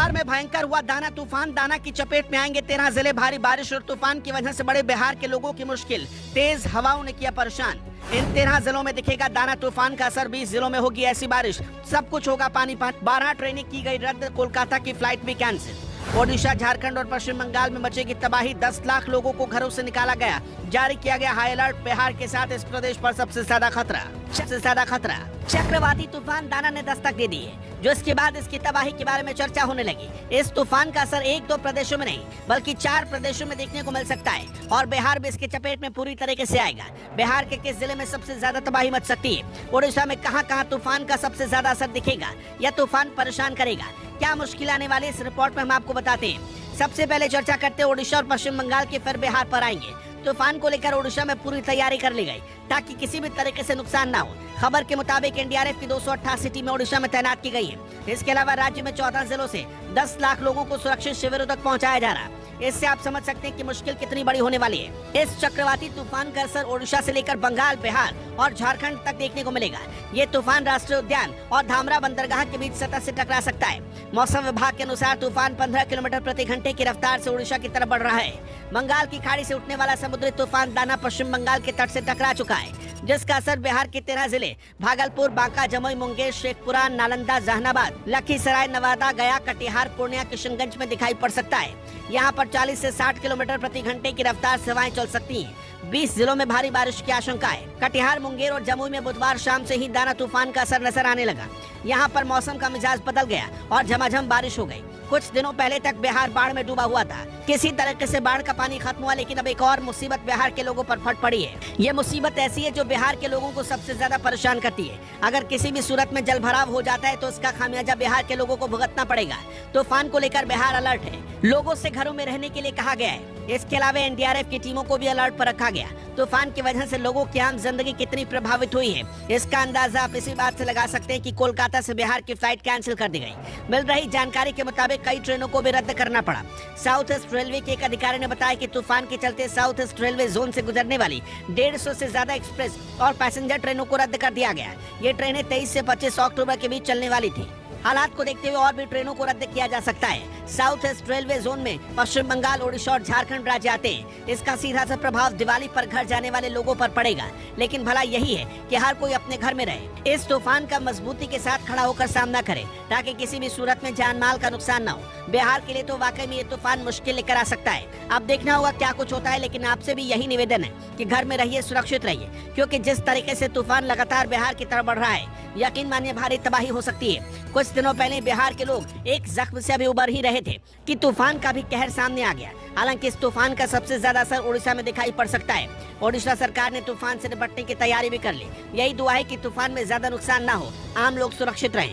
बिहार में भयंकर हुआ दाना तूफान। दाना की चपेट में आएंगे 13 जिले। भारी बारिश और तूफान की वजह से बड़े बिहार के लोगों की मुश्किल। तेज हवाओं ने किया परेशान। इन 13 जिलों में दिखेगा दाना तूफान का असर। 20 जिलों में होगी ऐसी बारिश, सब कुछ होगा पानी पानी। 12 ट्रेनें की गई रद्द, कोलकाता की फ्लाइट भी कैंसिल। ओडिशा, झारखंड और पश्चिम बंगाल में मचेगी तबाही। 10 लाख लोगों को घरों से निकाला गया। जारी किया गया हाई अलर्ट। बिहार के साथ इस प्रदेश पर सबसे ज्यादा खतरा। चक्रवाती तूफान दाना ने दस्तक दे दी है, जो इसके बाद इसकी तबाही के बारे में चर्चा होने लगी। इस तूफान का असर 1-2 प्रदेशों में नहीं बल्कि 4 प्रदेशों में देखने को मिल सकता है और बिहार भी इसके चपेट में पूरी तरीके से आएगा। बिहार के किस जिले में सबसे ज्यादा तबाही मच सकती है, ओडिशा में कहां-कहां तूफान का सबसे ज्यादा असर दिखेगा, यह तूफान परेशान करेगा, क्या मुश्किल आने वाली, इस रिपोर्ट में हम आपको बताते हैं। सबसे पहले चर्चा करते हैं ओडिशा और पश्चिम बंगाल की, फिर बिहार पर आएंगे। तूफान को लेकर ओडिशा में पूरी तैयारी कर ली गई ताकि किसी भी तरीके से नुकसान ना हो। खबर के मुताबिक एनडीआरएफ की 288 टीमें ओडिशा में तैनात की गई है। इसके अलावा राज्य में 14 जिलों से 10 लाख लोगों को सुरक्षित शिविरों तक पहुंचाया जा रहा है। इससे आप समझ सकते हैं कि मुश्किल कितनी बड़ी होने वाली है। इस चक्रवाती तूफान का असर ओडिशा से लेकर बंगाल, बिहार और झारखंड तक देखने को मिलेगा। ये तूफान राष्ट्रीय उद्यान और धामरा बंदरगाह के बीच सतह से टकरा सकता है। मौसम विभाग के अनुसार तूफान 15 किलोमीटर प्रति घंटे की रफ्तार से ओडिशा की तरफ बढ़ रहा है। बंगाल की खाड़ी से उठने वाला समुद्री तूफान दाना पश्चिम बंगाल के तट से टकरा चुका है, जिसका असर बिहार के 13 जिले भागलपुर, बांका, जमुई, मुंगेर, शेखपुरा, नालंदा, जहानाबाद, लखीसराय, नवादा, गया, कटिहार, पूर्णिया, किशनगंज में दिखाई पड़ सकता है। यहाँ पर 40 से 60 किलोमीटर प्रति घंटे की रफ्तार से हवाएं चल सकती हैं। 20 जिलों में भारी बारिश की आशंका है। कटिहार, मुंगेर और जमुई में बुधवार शाम से ही दाना तूफान का असर नजर आने लगा। यहाँ पर मौसम का मिजाज बदल गया और झमाझम बारिश हो गई। कुछ दिनों पहले तक बिहार बाढ़ में डूबा हुआ था। किसी तरीके से बाढ़ का पानी खत्म हुआ, लेकिन अब एक और मुसीबत बिहार के लोगों पर फट पड़ी है। ये मुसीबत ऐसी है जो बिहार के लोगों को सबसे ज्यादा परेशान करती है। अगर किसी भी सूरत में जल भराव हो जाता है तो इसका खामियाजा बिहार के लोगों को भुगतना पड़ेगा। तूफान को लेकर बिहार अलर्ट है। लोगों से घरों में रहने के लिए कहा गया है। इसके अलावा एनडीआरएफ की टीमों को भी अलर्ट पर रखा गया। तूफान की वजह से लोगों की आम जिंदगी कितनी प्रभावित हुई है, इसका अंदाजा आप इसी बात से लगा सकते हैं कि कोलकाता से बिहार की फ्लाइट कैंसिल कर दी गई। मिल रही जानकारी के मुताबिक कई ट्रेनों को भी रद्द करना पड़ा। साउथ ईस्ट रेलवे के एक अधिकारी ने बताया कि तूफान के चलते साउथ ईस्ट रेलवे जोन से गुजरने वाली 150 से ज्यादा एक्सप्रेस और पैसेंजर ट्रेनों को रद्द कर दिया गया। ये ट्रेनें 23 से 25 अक्टूबर के बीच चलने वाली थी। हालात को देखते हुए और भी ट्रेनों को रद्द किया जा सकता है। साउथ ईस्ट रेलवे जोन में पश्चिम बंगाल, ओडिशा और झारखंड राज्य आते हैं। इसका सीधा सा प्रभाव दिवाली पर घर जाने वाले लोगों पर पड़ेगा, लेकिन भला यही है कि हर कोई अपने घर में रहे। इस तूफान का मजबूती के साथ खड़ा होकर सामना करे ताकि किसी भी सूरत में जान माल का नुकसान न हो। बिहार के लिए तो वाकई में ये तूफान मुश्किल लेकर आ सकता है। अब देखना होगा क्या कुछ होता है, लेकिन आपसे भी यही निवेदन है कि घर में रहिए, सुरक्षित रहिए, क्योंकि जिस तरीके से तूफान लगातार बिहार की तरफ बढ़ रहा है, यकीन मानिए भारी तबाही हो सकती है। कुछ दिनों पहले बिहार के लोग एक जख्म से अभी उबर ही रहे थे कि तूफान का भी कहर सामने आ गया। हालांकि इस तूफान का सबसे ज्यादा असर उड़ीसा में दिखाई पड़ सकता है। ओडिशा सरकार ने तूफान से निपटने की तैयारी भी कर ली। यही दुआ है कि तूफान में ज्यादा नुकसान ना हो, आम लोग सुरक्षित रहें।